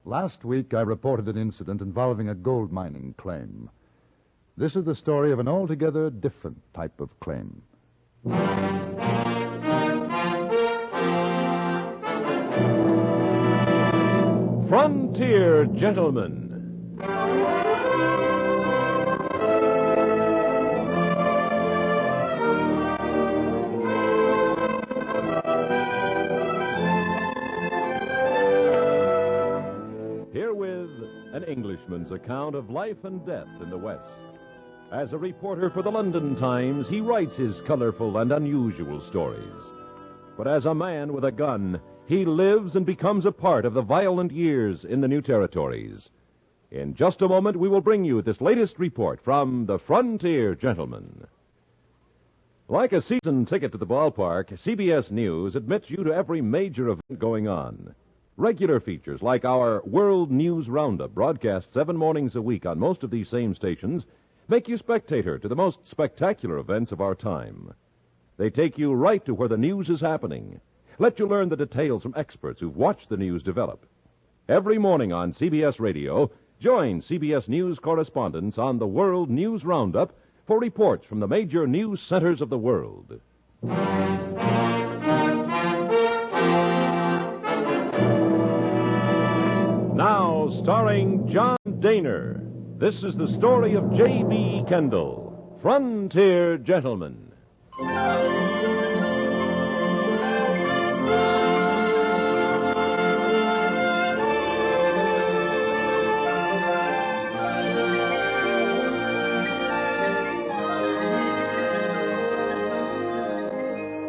Last week, I reported an incident involving a gold mining claim. This is the story of an altogether different type of claim. Frontier Gentlemen. Herewith, an Englishman's account of life and death in the West. As a reporter for the London Times, he writes his colorful and unusual stories. But as a man with a gun, he lives and becomes a part of the violent years in the new territories. In just a moment, we will bring you this latest report from the Frontier Gentlemen. Like a season ticket to the ballpark, CBS News admits you to every major event going on. Regular features like our World News Roundup, broadcast 7 mornings a week on most of these same stations, make you spectator to the most spectacular events of our time. They take you right to where the news is happening. Let you learn the details from experts who've watched the news develop. Every morning on CBS Radio, join CBS News correspondents on the World News Roundup for reports from the major news centers of the world. Now, starring John Daner, this is the story of J.B. Kendall, Frontier Gentlemen.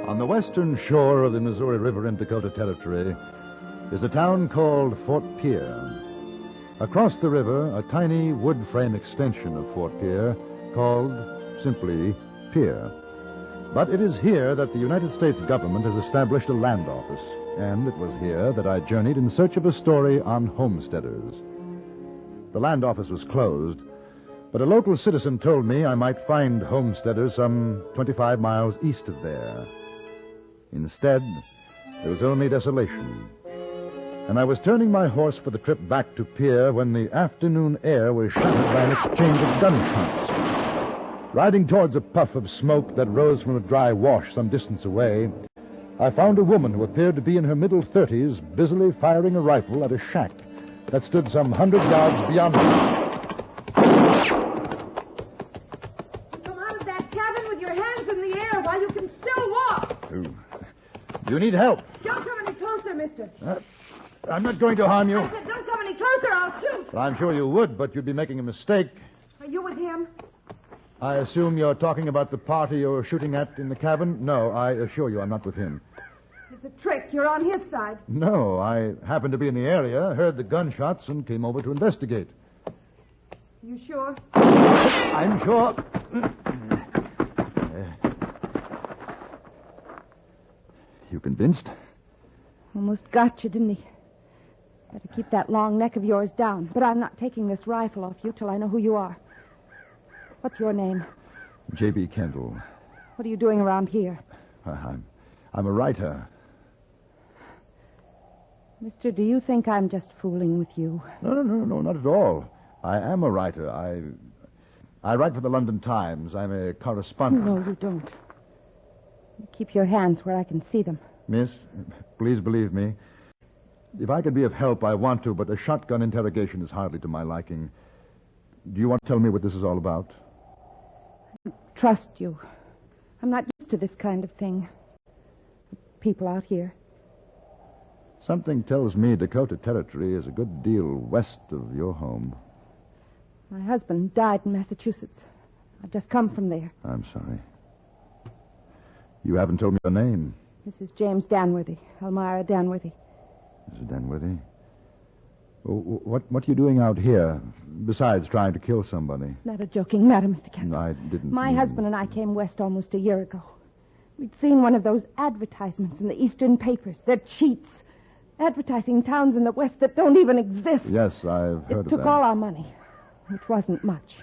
On the western shore of the Missouri River in Dakota Territory is a town called Fort Pierre. Across the river, a tiny wood frame extension of Fort Pierre called simply Pierre. But it is here that the United States government has established a land office, and it was here that I journeyed in search of a story on homesteaders. The land office was closed, but a local citizen told me I might find homesteaders some 25 miles east of there. Instead, there was only desolation. And I was turning my horse for the trip back to Pierre when the afternoon air was shattered by an exchange of gunshots. Riding towards a puff of smoke that rose from a dry wash some distance away, I found a woman who appeared to be in her middle 30s busily firing a rifle at a shack that stood some 100 yards beyond me. Come out of that cabin with your hands in the air while you can still walk. Do you need help? Don't come any closer, mister. I'm not going to harm you. I said don't come any closer, I'll shoot. I'm sure you would, but you'd be making a mistake. Are you with him? I assume you're talking about the party you're shooting at in the cabin? No, I assure you I'm not with him. It's a trick. You're on his side. No, I happened to be in the area, heard the gunshots, and came over to investigate. You sure? I'm sure. You convinced? Almost got you, didn't he? Better keep that long neck of yours down. But I'm not taking this rifle off you till I know who you are. What's your name? J.B. Kendall. What are you doing around here? I'm a writer. Mister, do you think I'm just fooling with you? No, not at all. I am a writer. I write for the London Times. I'm a correspondent. No, you don't. Keep your hands where I can see them. Miss, please believe me. If I could be of help, I want to, but a shotgun interrogation is hardly to my liking. Do you want to tell me what this is all about? Trust you. I'm not used to this kind of thing. People out here. Something tells me Dakota Territory is a good deal west of your home. My husband died in Massachusetts. I've just come from there. I'm sorry. You haven't told me your name. This is James Danworthy, Elmira Danworthy. Mrs. Danworthy? What are you doing out here, besides trying to kill somebody? It's not a joking matter, Mr. Kendall. I didn't My mean... husband and I came west almost a year ago. We'd seen one of those advertisements in the eastern papers. They're cheats. Advertising towns in the west that don't even exist. Yes, I've heard of that. It took all our money, which wasn't much.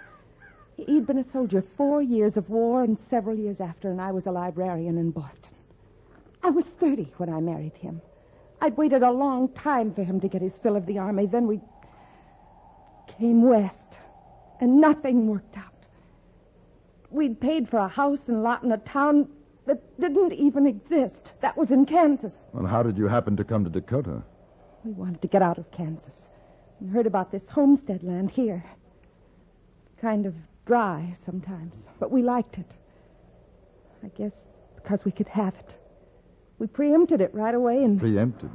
He'd been a soldier 4 years of war and several years after, and I was a librarian in Boston. I was 30 when I married him. I'd waited a long time for him to get his fill of the Army. Then we came west, and nothing worked out. We'd paid for a house and lot in a town that didn't even exist. That was in Kansas. Well, how did you happen to come to Dakota? We wanted to get out of Kansas and heard about this homestead land here. Kind of dry sometimes, but we liked it. I guess because we could have it. We preempted it right away and... Preempted?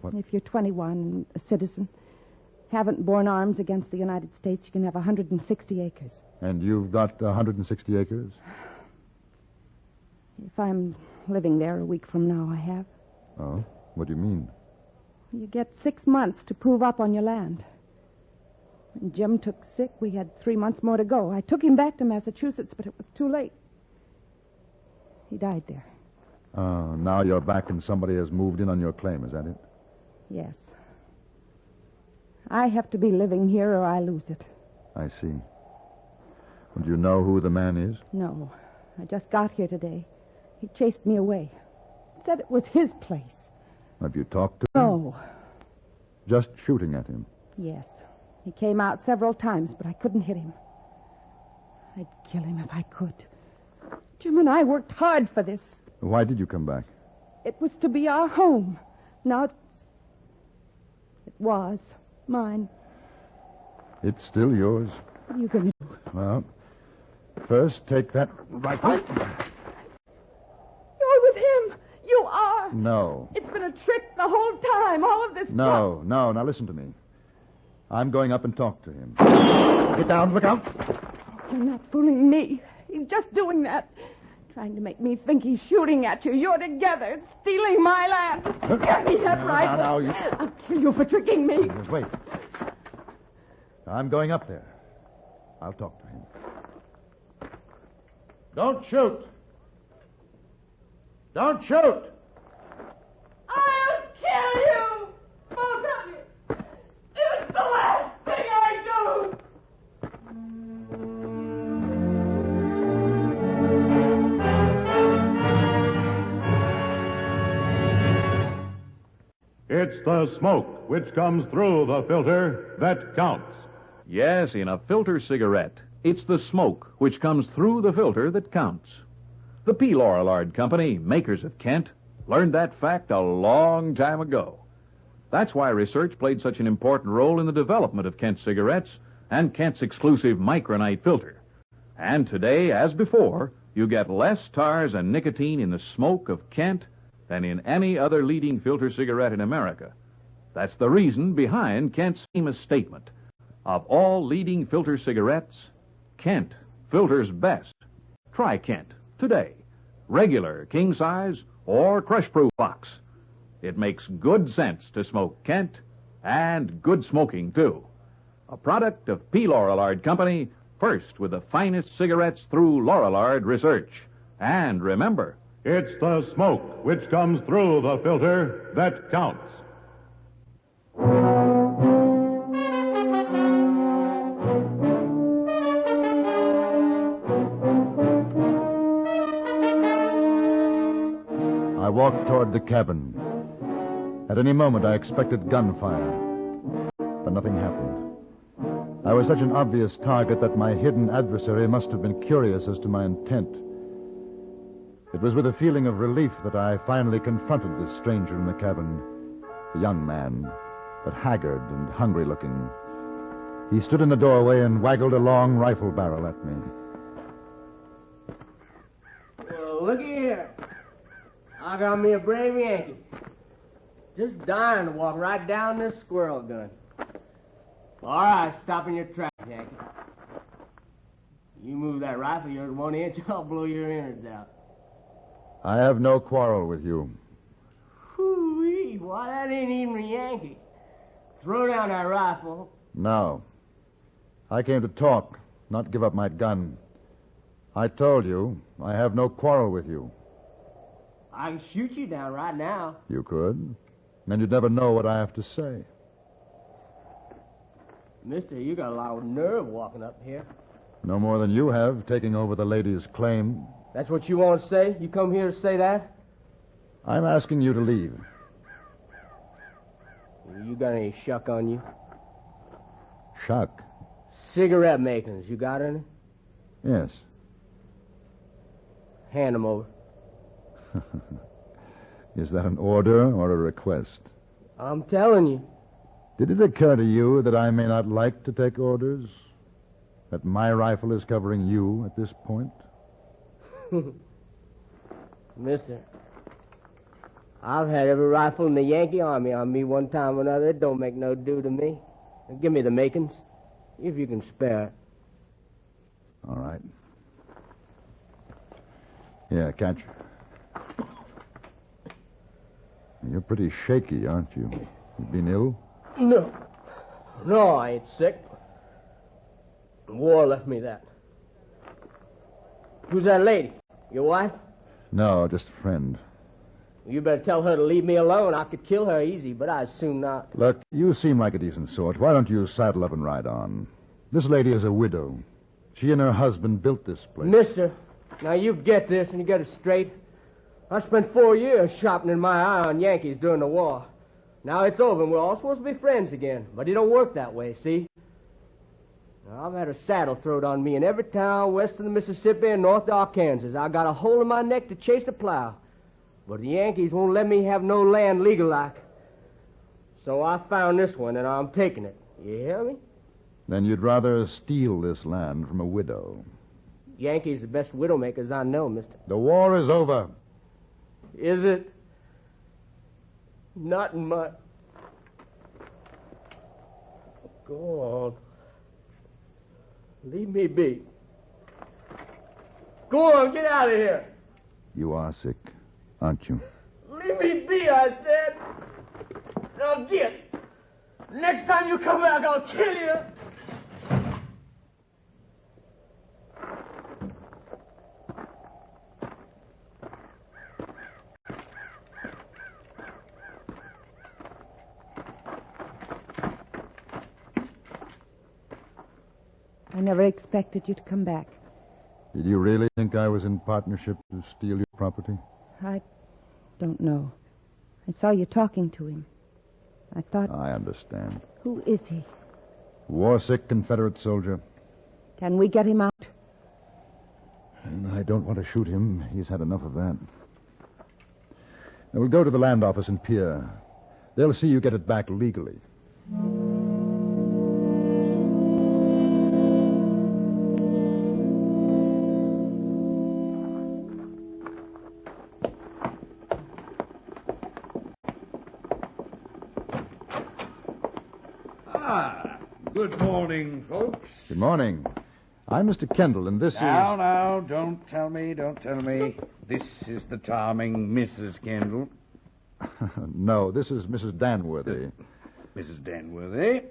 What? If you're 21 and a citizen, haven't borne arms against the United States, you can have 160 acres. And you've got 160 acres? If I'm living there a week from now, I have. Oh? What do you mean? You get 6 months to prove up on your land. When Jim took sick, we had 3 months more to go. I took him back to Massachusetts, but it was too late. He died there. Oh, now you're back and somebody has moved in on your claim, is that it? Yes. I have to be living here or I lose it. I see. Well, do you know who the man is? No. I just got here today. He chased me away. Said it was his place. Have you talked to him? No. Just shooting at him? Yes. He came out several times, but I couldn't hit him. I'd kill him if I could. Jim and I worked hard for this. Why did you come back? It was to be our home. Now it was mine. It's still yours. What are you going to do? Well, first take that rifle. You're with him. You are. No. It's been a trick the whole time. All of this No. Now listen to me. I'm going up and talk to him. Get down, look out. You're not fooling me. He's just doing that. Trying to make me think he's shooting at you. You're together, stealing my land. Give me that rifle. Now, you... I'll kill you for tricking me. Wait. I'm going up there. I'll talk to him. Don't shoot. Don't shoot. I'll kill you, both of you. It's the last thing I do. It's the smoke which comes through the filter that counts. Yes, in a filter cigarette, it's the smoke which comes through the filter that counts. The P. Lorillard Company, makers of Kent, learned that fact a long time ago. That's why research played such an important role in the development of Kent cigarettes and Kent's exclusive micronite filter. And today, as before, you get less tars and nicotine in the smoke of Kent than in any other leading filter cigarette in America. That's the reason behind Kent's famous statement. Of all leading filter cigarettes, Kent filters best. Try Kent today. Regular, king size, or crush-proof box. It makes good sense to smoke Kent, and good smoking, too. A product of P. Lorillard Company, first with the finest cigarettes through Lorillard research. And remember, It's the smoke which comes through the filter that counts. I walked toward the cabin. At any moment, I expected gunfire. But nothing happened. I was such an obvious target that my hidden adversary must have been curious as to my intent. It was with a feeling of relief that I finally confronted this stranger in the cabin, a young man, but haggard and hungry-looking. He stood in the doorway and waggled a long rifle barrel at me. Well, look here. I got me a brave Yankee. Just dying to walk right down this squirrel gun. All right, stop in your tracks, Yankee. You move that rifle of yours 1 inch, I'll blow your innards out. I have no quarrel with you. Whoo-wee, why, that ain't even a Yankee. Throw down that rifle. No. I came to talk, not give up my gun. I told you, I have no quarrel with you. I can shoot you down right now. You could. And you'd never know what I have to say. Mister, you got a lot of nerve walking up here. No more than you have, taking over the lady's claim. That's what you want to say? You come here to say that? I'm asking you to leave. You got any shuck on you? Shuck? Cigarette makings. You got any? Yes. Hand 'em over. Is that an order or a request? I'm telling you. Did it occur to you that I may not like to take orders? That my rifle is covering you at this point? Mister, I've had every rifle in the Yankee Army on me one time or another. It don't make no do to me. Give me the makings, if you can spare it. All right. Yeah, catch. You're pretty shaky, aren't you? You been ill? No. No, I ain't sick. The war left me that. Who's that lady? Your wife? No, just a friend. You better tell her to leave me alone. I could kill her easy, but I'd soon not. Look, you seem like a decent sort. Why don't you saddle up and ride on? This lady is a widow. She and her husband built this place. Mister, now you get this and you get it straight. I spent 4 years sharpening my eye on Yankees during the war. Now it's over and we're all supposed to be friends again. But it don't work that way, see? Now, I've had a saddle thrown on me in every town west of the Mississippi and north of Arkansas. I got a hole in my neck to chase a plow. But the Yankees won't let me have no land legal-like. So I found this one and I'm taking it. You hear me? Then you'd rather steal this land from a widow. Yankees the best widowmakers I know, mister. The war is over. Is it? Not in my... Go on. Leave me be. Go on, get out of here. You are sick, aren't you? Leave me be, I said. Now get. Next time you come back, I'll kill you. I never expected you to come back. Did you really think I was in partnership to steal your property? I don't know. I saw you talking to him. I thought... I understand. Who is he? War-sick Confederate soldier. Can we get him out? And I don't want to shoot him. He's had enough of that. Now, we'll go to the land office in Pierre. They'll see you get it back legally. Good morning, folks. Good morning. I'm Mr. Kendall, and this Now, don't tell me. This is the charming Mrs. Kendall. No, this is Mrs. Danworthy. Mrs. Danworthy.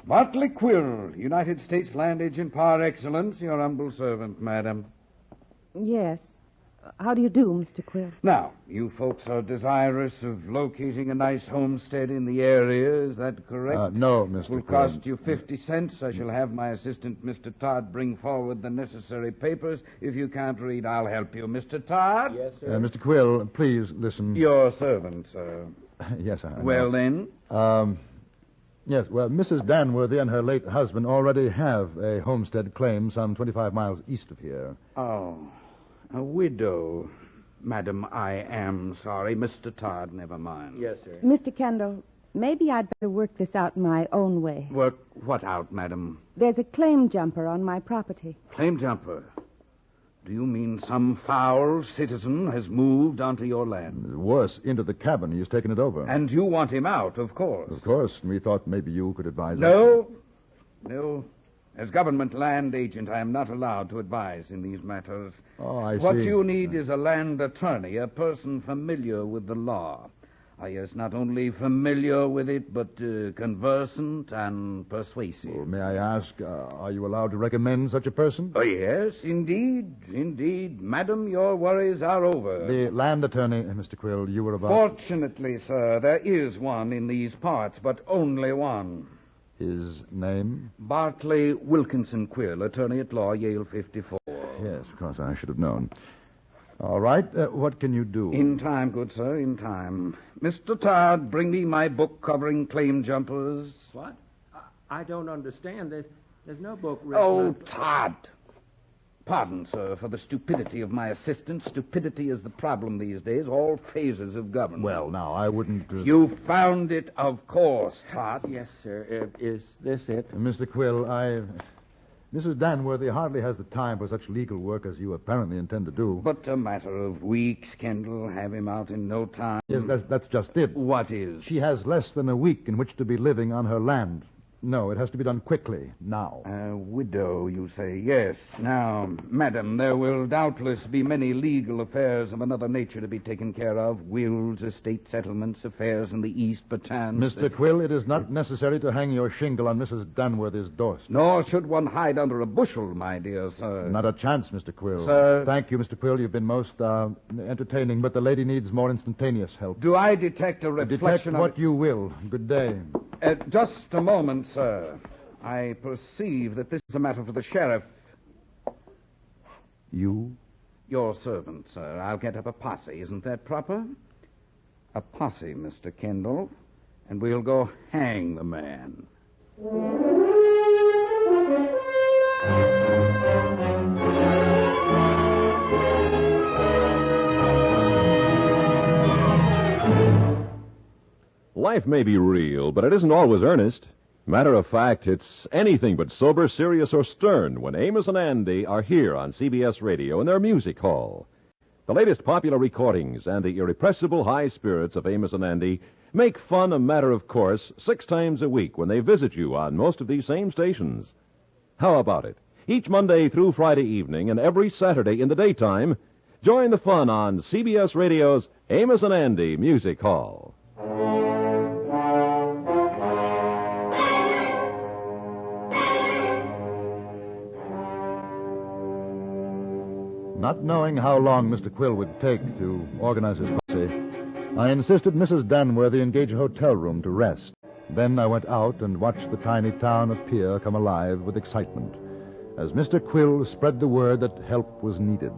Bartley Quill, United States Land Agent par excellence, your humble servant, madam. Yes. How do you do, Mr. Quill? Now, you folks are desirous of locating a nice homestead in the area, is that correct? No, Mr. It will Quill. cost you 50 cents. I shall have my assistant, Mr. Todd, bring forward the necessary papers. If you can't read, I'll help you. Mr. Todd? Yes, sir. Mr. Quill, please listen. Your servant, sir. Yes, I know. Well, then? Yes, well, Mrs. Danworthy and her late husband already have a homestead claim some 25 miles east of here. Oh, a widow. Madam, I am sorry. Mr. Todd, never mind. Yes, sir. Mr. Kendall, maybe I'd better work this out my own way. Work what out, madam? There's a claim jumper on my property. Claim jumper. Do you mean some foul citizen has moved onto your land? Worse, into the cabin. He's taken it over. And you want him out, of course. Of course, we thought maybe you could advise us. No. As government land agent, I am not allowed to advise in these matters. Oh, I see. What you need is a land attorney, a person familiar with the law. Yes, not only familiar with it, but conversant and persuasive. Well, may I ask, are you allowed to recommend such a person? Oh, yes, indeed. Madam, your worries are over. The land attorney, Mr. Quill, you were about... Fortunately, sir, there is one in these parts, but only one. His name? Bartley Wilkinson Quill, attorney at law, Yale 54. Yes, of course, I should have known. All right. What can you do? In time, good sir, in time. Mr. Todd, bring me my book covering claim jumpers. What? I don't understand. There's no book written. Oh, Todd. Pardon, sir, for the stupidity of my assistant. Stupidity is the problem these days, all phases of government. Well, now, I wouldn't... You found it, of course, Todd. Yes, sir. Is this it? Mr. Quill, Mrs. Danworthy hardly has the time for such legal work as you apparently intend to do. But a matter of weeks, Kendall. Have him out in no time. Yes, that's just it. What is? She has less than a week in which to be living on her land. No, it has to be done quickly, now. A widow, you say? Yes. Now, madam, there will doubtless be many legal affairs of another nature to be taken care of. Wills, estate settlements, affairs in the East, perchance. Mr. Quill, it is not necessary to hang your shingle on Mrs. Danworthy's doorstep. Nor should one hide under a bushel, my dear sir. Not a chance, Mr. Quill. Sir. Thank you, Mr. Quill. You've been most entertaining, but the lady needs more instantaneous help. Do I detect a reflection Detect what you will. Good day. Just a moment, sir. I perceive that this is a matter for the sheriff. You? Your servant, sir. I'll get up a posse. Isn't that proper? A posse, Mr. Kendall. And we'll go hang the man. Life may be real, but it isn't always earnest. Matter of fact, it's anything but sober, serious, or stern when Amos and Andy are here on CBS Radio in their music hall. The latest popular recordings and the irrepressible high spirits of Amos and Andy make fun a matter of course 6 times a week when they visit you on most of these same stations. How about it? Each Monday through Friday evening and every Saturday in the daytime, join the fun on CBS Radio's Amos and Andy Music Hall. Not knowing how long Mr. Quill would take to organize his posse, I insisted Mrs. Danworthy engage a hotel room to rest. Then I went out and watched the tiny town of Pier come alive with excitement as Mr. Quill spread the word that help was needed.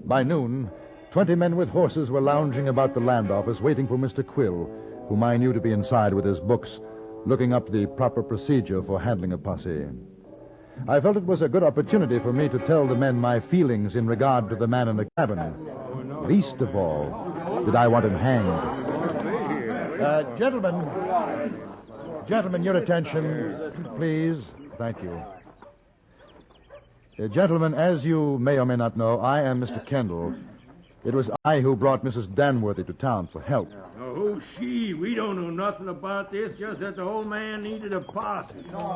By noon, 20 men with horses were lounging about the land office waiting for Mr. Quill, whom I knew to be inside with his books, looking up the proper procedure for handling a posse. I felt it was a good opportunity for me to tell the men my feelings in regard to the man in the cabin. Least of all did I want him hanged. Gentlemen, your attention, please. Thank you. Gentlemen, as you may or may not know, I am Mr. Kendall. It was I who brought Mrs. Danworthy to town for help. Now, who's she? We don't know nothing about this, just that the old man needed a posse. Oh,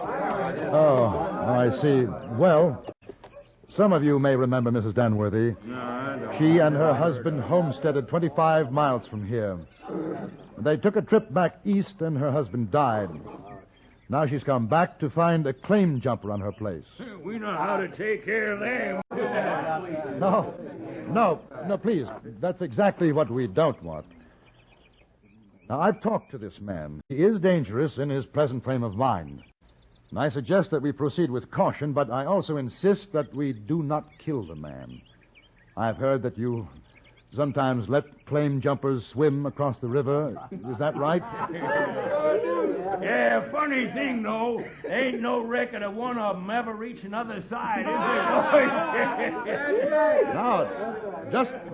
I see. Well, some of you may remember Mrs. Danworthy. No, I don't. She and her husband homesteaded 25 miles from here. They took a trip back east, and her husband died. Now she's come back to find a claim jumper on her place. We know how to take care of them. No, please. That's exactly what we don't want. Now, I've talked to this man. He is dangerous in his present frame of mind. And I suggest that we proceed with caution, but I also insist that we do not kill the man. I've heard that you sometimes let claim jumpers swim across the river. Is that right? Yeah, funny thing, though. Ain't no record of one of them ever reaching the other side, is there, boys? Now,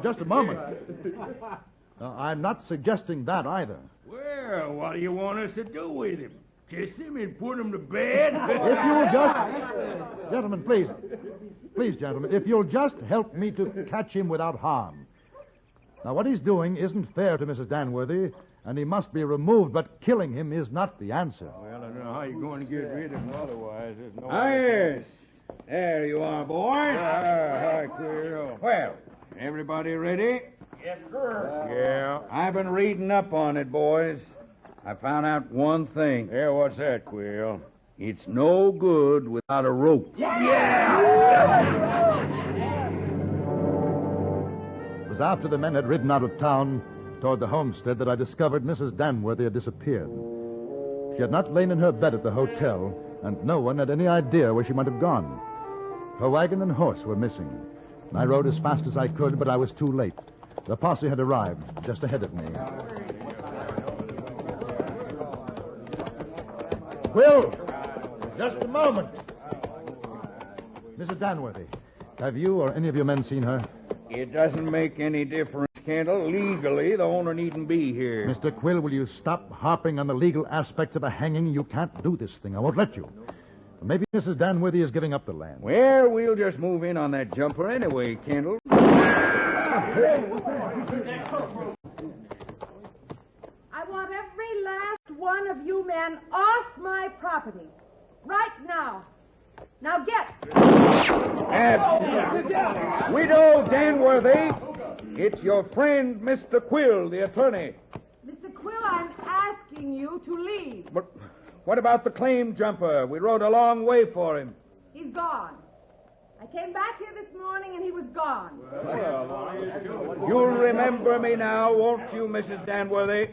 just a moment. I'm not suggesting that either. Well, what do you want us to do with him? Kiss him and put him to bed? If you'll just... Gentlemen, please. Please, gentlemen, if you'll just help me to catch him without harm. Now, what he's doing isn't fair to Mrs. Danworthy, and he must be removed, but killing him is not the answer. Well, I don't know how you're going to get rid of him otherwise. There's no... Yes. There you are, boys. Hi, Quill. Well, everybody ready? Yes, sir. Yeah. I've been reading up on it, boys. I found out one thing. Yeah, what's that, Quill? It's no good without a rope. It was after the men had ridden out of town toward the homestead that I discovered Mrs. Danworthy had disappeared. She had not lain in her bed at the hotel, and no one had any idea where she might have gone. Her wagon and horse were missing. I rode as fast as I could, but I was too late. The posse had arrived just ahead of me. Will, just a moment. Mrs. Danworthy, have you or any of your men seen her? It doesn't make any difference, Kendall. Legally, the owner needn't be here. Mr. Quill, will you stop harping on the legal aspects of a hanging? You can't do this thing. I won't let you. Maybe Mrs. Danworthy is giving up the land. Well, we'll just move in on that jumper anyway, Kendall. I want every last one of you men off my property. Right now. Now get. Widow Danworthy, it's your friend, Mr. Quill, the attorney. Mr. Quill, I'm asking you to leave. But what about the claim jumper? We rode a long way for him. He's gone. I came back here this morning and he was gone. You'll remember me now, won't you, Mrs. Danworthy?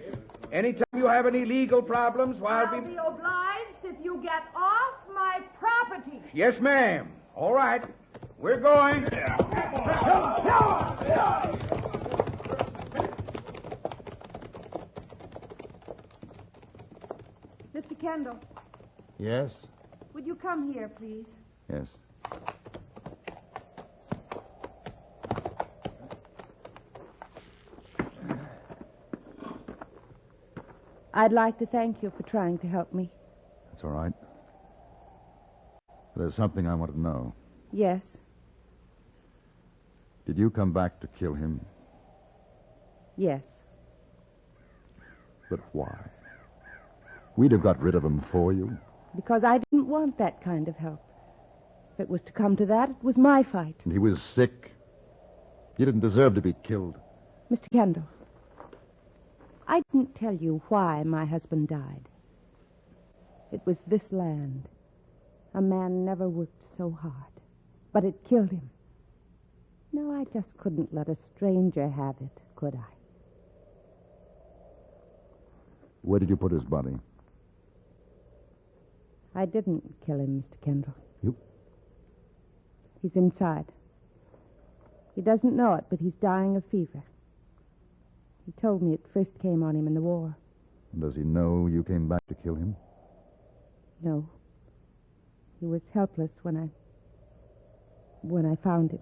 Anytime you have any legal problems, I'll be obliged if you get off my property. Yes, ma'am. All right. We're going. Mr. Kendall, Yes? would you come here, please? Yes. I'd like to thank you for trying to help me. That's all right. There's something I want to know. Yes. Did you come back to kill him? Yes. But why? We'd have got rid of him for you. Because I didn't want that kind of help. If it was to come to that, it was my fight. And he was sick. He didn't deserve to be killed. Mr. Kendall, I didn't tell you why my husband died. It was this land. A man never worked so hard. But it killed him. No, I just couldn't let a stranger have it, could I? Where did you put his body? I didn't kill him, Mr. Kendall. You? He's inside. He doesn't know it, but he's dying of fever. He told me it first came on him in the war. Does he know you came back to kill him? No. He was helpless when I found him.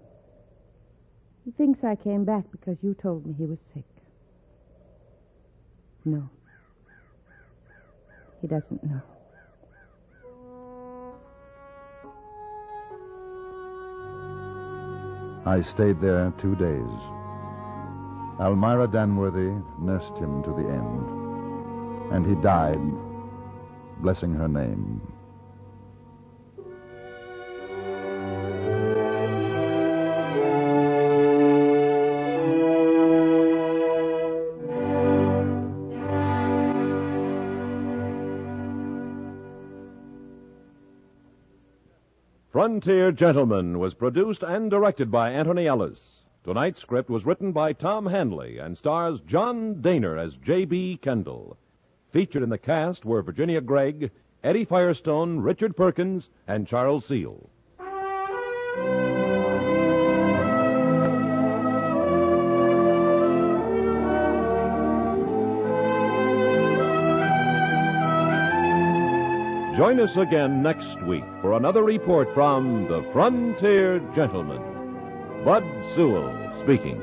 He thinks I came back because you told me he was sick. No. He doesn't know. I stayed there 2 days. Almira Danworthy nursed him to the end. And he died, blessing her name. Frontier Gentleman was produced and directed by Anthony Ellis. Tonight's script was written by Tom Hanley and stars John Daner as J.B. Kendall. Featured in the cast were Virginia Gregg, Eddie Firestone, Richard Perkins, and Charles Seal. Join us again next week for another report from the Frontier Gentleman. Bud Sewell speaking.